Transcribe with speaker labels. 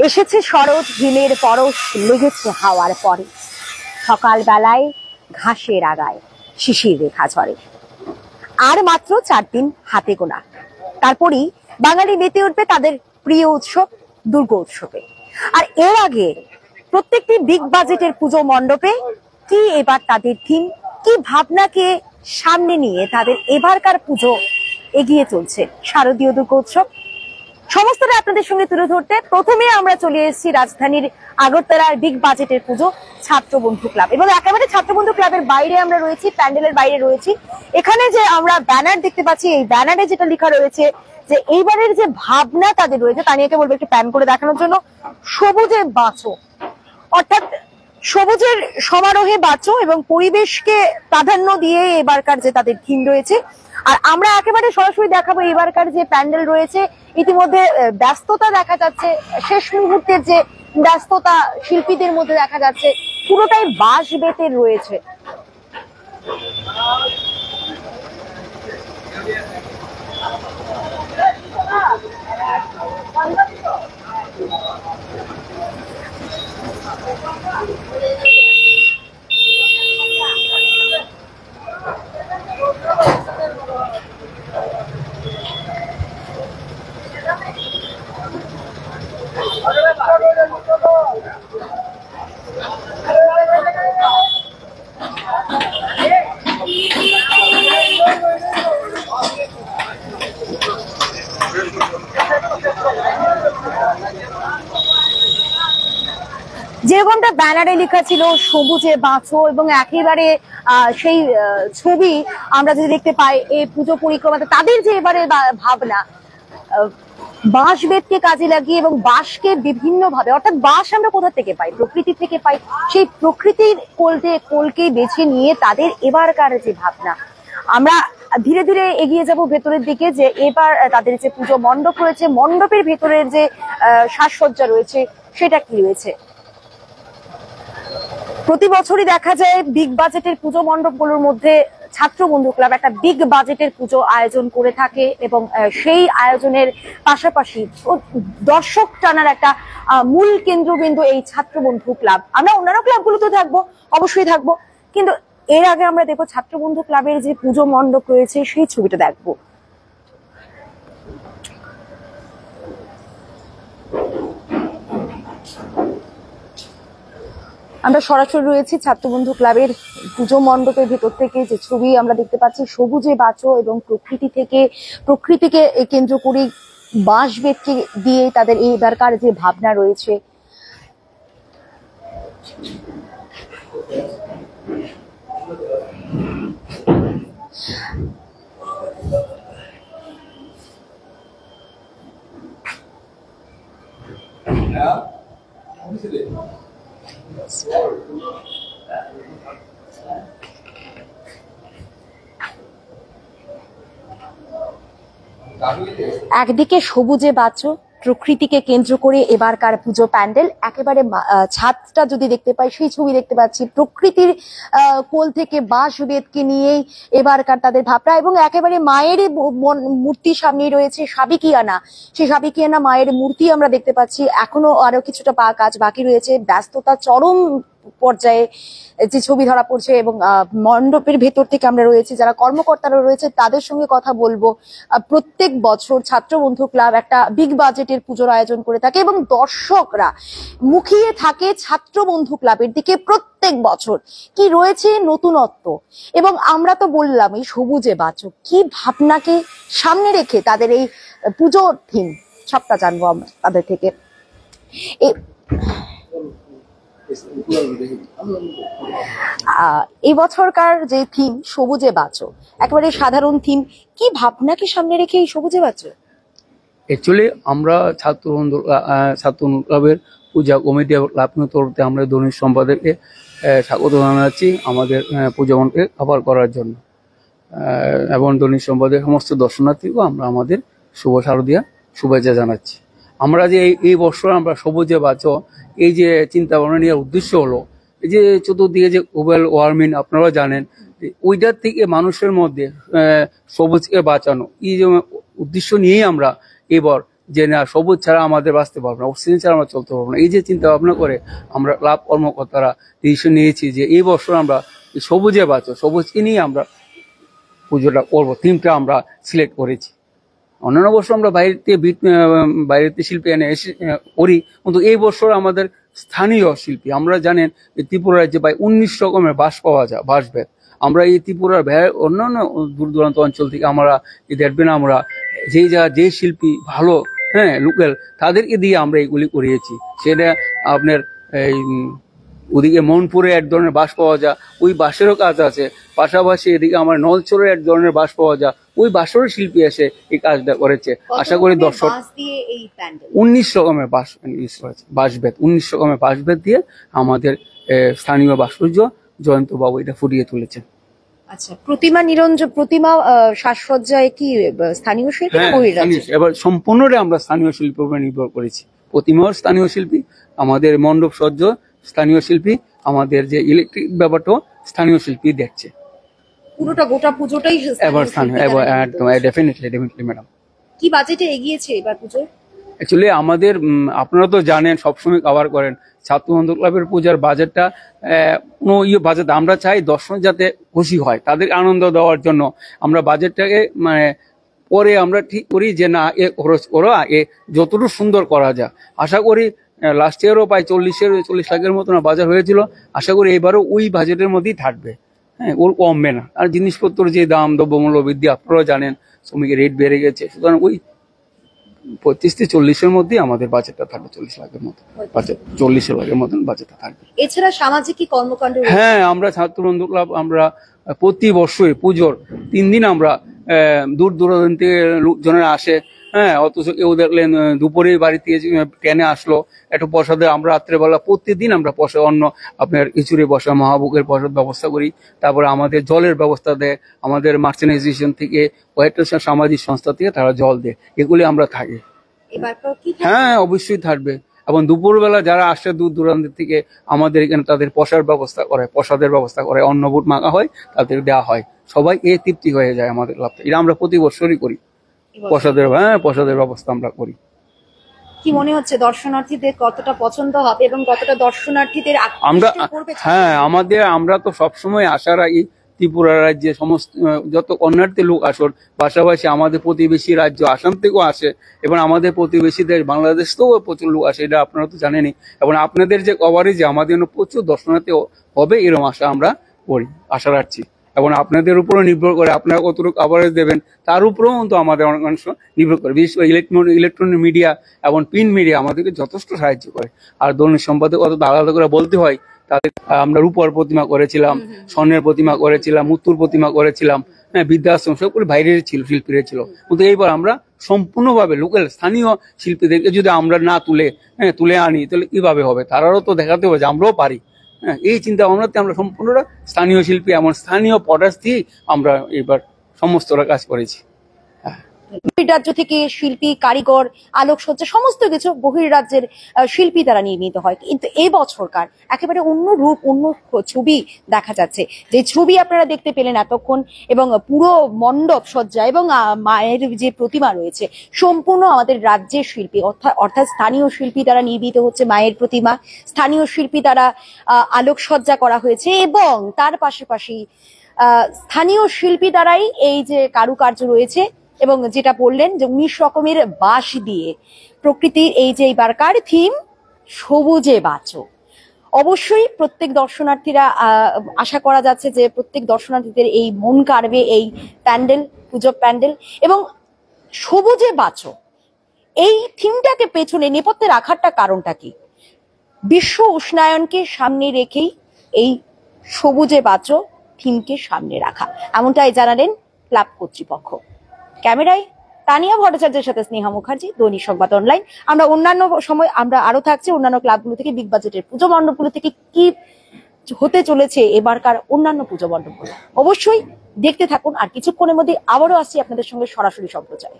Speaker 1: এসেছে শরৎ, হিমের পরশ লেগেছে হাওয়ার পরে। সকাল বেলায় ঘাসের আগায় শিশির রেখা ঝরে। আর মাত্র 4 দিন হাতে গোনা, তারপরই বাঙালি মেতে উঠবে তাদের প্রিয় উৎসব দুর্গোৎসবে। আর এর আগে প্রত্যেকটি বিগ বাজেটের পুজো মণ্ডপে কি এবার তাদের থিম, কি ভাবনাকে সামনে নিয়ে তাদের এবারকার পুজো এগিয়ে চলছে শারদীয় দুর্গোৎসব, সমস্তটা আপনাদের সঙ্গে তুলে ধরতে প্রথমে আমরা চলে এসেছি রাজধানীর আগরতলার বিগ বাজেটের পুজো ছাত্রবন্ধু ক্লাব, এবং একেবারে ছাত্রবন্ধু ক্লাবের বাইরে আমরা রয়েছি, প্যান্ডেলের বাইরে রয়েছি। এখানে যে আমরা ব্যানার দেখতে পাচ্ছি, এই ব্যানারে যেটা লেখা রয়েছে যে এইবারের যে ভাবনা তাদের রয়েছে, তানিয়াকে বলবো একটু প্যান করে দেখানোর জন্য। সবুজে বাঁচো, অর্থাৎ সবুজের সমারোহে বাঁচো এবং পরিবেশকে প্রাধান্য দিয়ে এবারকার যে তাদের থিম রয়েছে। আর আমরা একেবারে সরাসরি দেখাবো এবারকার যে প্যান্ডেল রয়েছে। ইতিমধ্যে ব্যস্ততা দেখা যাচ্ছে, শেষ মুহূর্তের যে ব্যস্ততা শিল্পীদের মধ্যে দেখা যাচ্ছে, পুরোটাই বাঁশ বেতের রয়েছে। যেরকমটা ব্যানারে লেখা ছিল সবুজে বাঁচো, এবং একেবারে সেই ছবি আমরা যদি দেখতে পাই এই পুজো পরিক্রমাতে তাদের যে এবারে ভাবনা বাঁশ বেতকে কাজে লাগিয়ে এবং বাঁশকে বিভিন্ন ভাবে, অর্থাৎ বাঁশ আমরা কোথা থেকে পাই? প্রকৃতি থেকে পাই। সেই প্রকৃতির কোলকে বেছে নিয়ে তাদের এবারকার যে ভাবনা, আমরা ধীরে ধীরে এগিয়ে যাব ভেতরের দিকে। যে এবার তাদের যে পুজো মণ্ডপ রয়েছে, মণ্ডপের ভেতরের যে সাজসজ্জা রয়েছে সেটা কি রয়েছে। প্রতি বছরই দেখা যায় বিগ বাজেটের পুজো মণ্ডপগুলোর মধ্যে ছাত্রবন্ধু ক্লাব একটা বিগ বাজেটের পুজো আয়োজন করে থাকে, এবং সেই আয়োজনের পাশাপাশি দর্শক টানার একটা মূল কেন্দ্রবিন্দু এই ছাত্রবন্ধু ক্লাব। আমরা অন্যান্য ক্লাবগুলোতে থাকবো, অবশ্যই থাকবো, কিন্তু এর আগে আমরা দেখবো ছাত্রবন্ধু ক্লাবের যে পুজো মণ্ডপ রয়েছে সেই ছবিটা দেখবো। আমরা সরাসরি রয়েছি ছাত্রবন্ধু ক্লাবের পুজো মণ্ডপের ভেতর থেকে। যে ছবি আমরা দেখতে পাচ্ছি সবুজে বাঁচো, এবং প্রকৃতিকে কেন্দ্র করে বাঁশ বেতকে দিয়ে তাদের এই এবারকার যে ভাবনা রয়েছে। একদিকে সবুজে বাঁচো, প্রকৃতিকে কেন্দ্র করে এবারকার পুজো প্যান্ডেল, একেবারে ছাদটা যদি দেখতে পাই সেই ছবি দেখতে পাচ্ছি প্রকৃতির কোল থেকে বাঁশ বেতকে নিয়েই এবারকার তাদের ভাবনা। এবং একেবারে মায়ের মূর্তি সামনে রয়েছে, সাবিকিয়ানা, সেই সাবিকিয়ানা মায়ের মূর্তি আমরা দেখতে পাচ্ছি। এখনো আরো কিছুটা কাজ বাকি রয়েছে, ব্যস্ততা চরম পর্যায়ে যে ছবি ধরা পড়ছে। এবং মণ্ডপের ভেতর থেকে আমরা রয়েছি, যারা কর্মকর্তারা রয়েছে তাদের সঙ্গে কথা বলবো। প্রত্যেক বছর ছাত্রবন্ধু ক্লাব একটা বিগ বাজেটের পুজোর আয়োজন করে থাকে, এবং দর্শকরা মুখিয়ে থাকে ছাত্রবন্ধু ক্লাবের দিকে প্রত্যেক বছর। কি রয়েছে নতুনত্ব, এবং আমরা তো বললাম এই সবুজে বাঁচো, কি ভাবনাকে সামনে রেখে তাদের এই পুজোর থিম, সবটা জানবো আমরা তাদের থেকে। এই বছরকার যে থিম সবুজে বাঁচো, একেবারে সাধারণ থিম, কি ভাবনাকে সামনে রেখে এই সবুজে বাঁচো?
Speaker 2: অ্যাকচুয়ালি আমরা ছাত্রবন্ধু ক্লাবের পূজা কমিটি লাভের তরফে আমরা দৈনিক সম্পাদককে স্বাগত জানাচ্ছি আমাদের পূজা মণ্ডপে কভার করার জন্য, এবং দৈনিক সম্পাদকের সমস্ত দর্শনার্থীকেও আমরা আমাদের শুভ শারদীয়া শুভেচ্ছা জানাচ্ছি। আমরা যে এই বছর আমরা সবুজে বাঁচো এই যে চিন্তা ভাবনা নেওয়ার উদ্দেশ্য হলো, এই যে চতুর্দিকে যে গ্লোবাল ওয়ার্মিং আপনারা জানেন, ওইটার থেকে মানুষের মধ্যে সবুজকে বাঁচানো, এই যে উদ্দেশ্য নিয়েই আমরা এবার যে না সবুজ ছাড়া আমাদের বাঁচতে পারবো না, অক্সিজেন ছাড়া আমরা চলতে পারবো না। এই যে চিন্তা ভাবনা করে আমরা ক্লাব কর্মকর্তারা ডিসিশন নিয়েছি যে এই বছর আমরা সবুজে বাঁচো, সবুজকে নিয়ে আমরা পুজোটা করবো, থিমটা আমরা সিলেক্ট করেছি। অন্যান্য বছর আমরা বাইরেতে শিল্পী এনে করি, কিন্তু এই বছর আমাদের স্থানীয় শিল্পী, আমরা জানেন ত্রিপুরা রাজ্যে প্রায় 19 রকমের বাঁশ পাওয়া যায়, বাঁশবেত। আমরা এই ত্রিপুরার অন্যান্য দূর দূরান্ত অঞ্চল থেকে আমরা দেখবেন আমরা যে শিল্পী ভালো, হ্যাঁ লোকাল, তাদেরকে দিয়ে আমরা এগুলি করিয়েছি। সেটা আপনার এই ওদিকে মনপুরে এক ধরনের বাঁশ পাওয়া যায়, ওই বাঁশেরও কাজ আছে। পাশাপাশি এদিকে আমার নলচরে এক ধরনের বাঁশ পাওয়া যায়, ওই বাঁশেরও শিল্পী এসে এই কাজটা করেছে। আশা করি দর্শক 19 রকমের বাঁশ ইউজ করেছে, বাঁশবেত 19 রকমের বাঁশবেত দিয়ে আমাদের স্থানীয় ভাস্কর্য জয়ন্ত বাবু এটা ফুটিয়ে তুলেছেন।
Speaker 1: আচ্ছা, প্রতিমা সাজসজ্জায় কি স্থানীয় শিল্পী?
Speaker 2: এবার সম্পূর্ণটাই আমরা স্থানীয় শিল্পের উপর নির্ভর করেছি। প্রতিমাও স্থানীয় শিল্পী, আমাদের মণ্ডপ সজ্জ স্থানীয় শিল্পী, আমাদের যে ইলেকট্রিক ব্যাপারটাও স্থানীয় শিল্পী দেখছে।
Speaker 1: পুরোটা গোটা পুজোটাই
Speaker 2: এবার স্থানীয়, একদম ডেফিনেটলি ম্যাডাম।
Speaker 1: কি বাজেটে এগিয়েছে এবার পুজো?
Speaker 2: অ্যাকচুয়ালি আমাদের আপনারা তো জানেন, সবসময় কভার করেন, ছাত্র বন্ধু ক্লাবের পূজার বাজেটটা কোনো বাজেট আমরা চাই দর্শক যাতে খুশি হয়, তাদের আনন্দ দেওয়ার জন্য আমরা বাজেটটাকে মানে পরে আমরা ঠিক করি যে না এ খরচ করো, এ যতটুকু সুন্দর করা যায়। আশা করি লাস্ট ইয়ারও প্রায় 40 লাখের মতন বাজার হয়েছিল, আশা করি এবারও ওই বাজেটের মধ্যেই থাকবে, হ্যাঁ ওর কমবে না। আর জিনিসপত্র যে দাম, দ্রব্যমূল্য বৃদ্ধি আপনারাও জানেন, শ্রমিকের রেট বেড়ে গেছে, সুতরাং ওই 35 থেকে 40-এর মধ্যে আমাদের বাজেটটা থাকবে, 40 লাখের মতো বাজেট, 40 লাখের মতন বাজেটটা থাকবে।
Speaker 1: এছাড়া সামাজিক কি কর্মকাণ্ড?
Speaker 2: হ্যাঁ, আমরা ছাত্র বন্ধু ক্লাব আমরা প্রতি বছরই পুজোর 3 দিন আমরা দূর দূরান্ত থেকে লোকজনেরা আসে, হ্যাঁ অথচ কেউ দেখলেন দুপুরে বাড়ি থেকে ট্রেনে আসলো একটু প্রসাদে, আমরা রাত্রেবেলা প্রতিদিন আমরা প্রসাদ অন্য আপনার খিচুড়ি বসা মহাভোগের প্রসাদ ব্যবস্থা করি। তারপরে আমাদের জলের ব্যবস্থা দেয়, আমাদের মার্চেন্টাইজেশন থেকে কয়েকটা সামাজিক সংস্থা থেকে তারা জল দেয়, এগুলি আমরা থাকি। হ্যাঁ অবশ্যই থাকবে। এবং দুপুরবেলা যারা আসে দূর দূরান্ত থেকে আমাদের এখানে তাদের প্রসাদের ব্যবস্থা করে, অন্নভূত মাখা হয়, তাদের দেওয়া হয়, সবাই তৃপ্তি হয়ে যায় আমাদের লাভটা। এটা আমরা প্রতি বছরই করি, প্রসাদের ব্যবস্থা আমরা করি।
Speaker 1: কি মনে হচ্ছে দর্শনার্থীদের কতটা পছন্দ হবে এবং কতটা দর্শনার্থীদের
Speaker 2: আমরা তো সবসময় আশা রাখি ত্রিপুরা রাজ্যে সমস্ত যত কন্যার্থী লোক আসুন, পাশাপাশি আমাদের প্রতিবেশী রাজ্য আসাম থেকেও আসে এবং আমাদের প্রতিবেশী দেশ বাংলাদেশ থেকেও প্রচুর লোক আসে, এটা আপনারা তো জানেনই। এবং আপনাদের যে কভারেজে আমাদের প্রচুর দর্শনার্থী হবে এরকম আশা রাখছি। এবং আপনাদের উপরও নির্ভর করে আপনারা কতটুকু কভারেজ দেবেন তার উপরেও কিন্তু আমাদের অনেকাংশ নির্ভর করে। বিশেষ করে ইলেকট্রনিক মিডিয়া এবং প্রিন্ট মিডিয়া আমাদেরকে যথেষ্ট সাহায্য করে। আর দৈনিক সম্পাদক অত আলাদা করে বলতে হয়, তাদের আমরা রূপর প্রতিমা করেছিলাম, স্বর্ণের প্রতিমা করেছিলাম, মুত্তুর প্রতিমা করেছিলাম, হ্যাঁ বৃদ্ধাশ্রম, সবগুলো বাইরের ছিল, শিল্পীরা ছিল। কিন্তু এইবার আমরা সম্পূর্ণভাবে লোকাল স্থানীয় শিল্পীদেরকে যদি আমরা না তুলে আনি তাহলে কিভাবে হবে? তারাও তো দেখাতে হবে যে আমরাও পারি। হ্যাঁ, এই চিন্তা ভাবনাতে আমরা সম্পূর্ণটা স্থানীয় শিল্পী এমন স্থানীয় প্রোডাক্ট দিয়ে আমরা এবার সমস্তটা কাজ করেছি।
Speaker 1: বহির্রাজ্য থেকে শিল্পী, কারিগর, আলোকসজ্জা সমস্ত কিছু বহির্রাজ্যের শিল্পী দ্বারা নির্মিত হয়, কিন্তু এই বছরকার একেবারে অন্য রূপ, অন্য ছবি দেখা যাচ্ছে। যে ছবি আপনারা দেখতে পেলেন এতক্ষণ, এবং পুরো মণ্ডপ সজ্জা এবং মায়ের যে প্রতিমা রয়েছে সম্পূর্ণ আমাদের রাজ্যের শিল্পী অর্থাৎ স্থানীয় শিল্পী দ্বারা নির্মিত হচ্ছে মায়ের প্রতিমা, স্থানীয় শিল্পী দ্বারা আলোকসজ্জা করা হয়েছে এবং তার পাশাপাশি স্থানীয় শিল্পী দ্বারাই এই যে কারুকার্য রয়েছে। এবং যেটা বললেন যে 19 রকমের বাঁশ দিয়ে প্রকৃতির এই যে এবারকার থিম সবুজে বাঁচো, অবশ্যই প্রত্যেক দর্শনার্থীরা আশা করা যাচ্ছে যে প্রত্যেক দর্শনার্থীদের এই মন কাড়বে এই প্যান্ডেল, পুজো প্যান্ডেল। এবং সবুজে বাঁচো এই থিমটাকে পেছনে নেপথ্যে রাখারটা কারণটা কি? বিশ্ব উষ্ণায়নকে সামনে রেখেই এই সবুজে বাঁচো থিমকে সামনে রাখা, এমনটাই জানালেন ক্লাব কর্তৃপক্ষ। ক্যামেরায় তানিয়া ভট্টাচার্যের সাথে স্নেহা মুখার্জি, দৈনিক সংবাদ অনলাইন। আমরা অন্যান্য সময় আমরা আরো থাকছি অন্যান্য ক্লাবগুলো থেকে, বিগ বাজেটের পুজো মণ্ডপগুলো থেকে কি হতে চলেছে এবারকার অন্যান্য পুজো মণ্ডপগুলো, অবশ্যই দেখতে থাকুন। আর কিছুক্ষণের মধ্যে আবারও আসছি আপনাদের সঙ্গে সরাসরি সম্প্রচারে।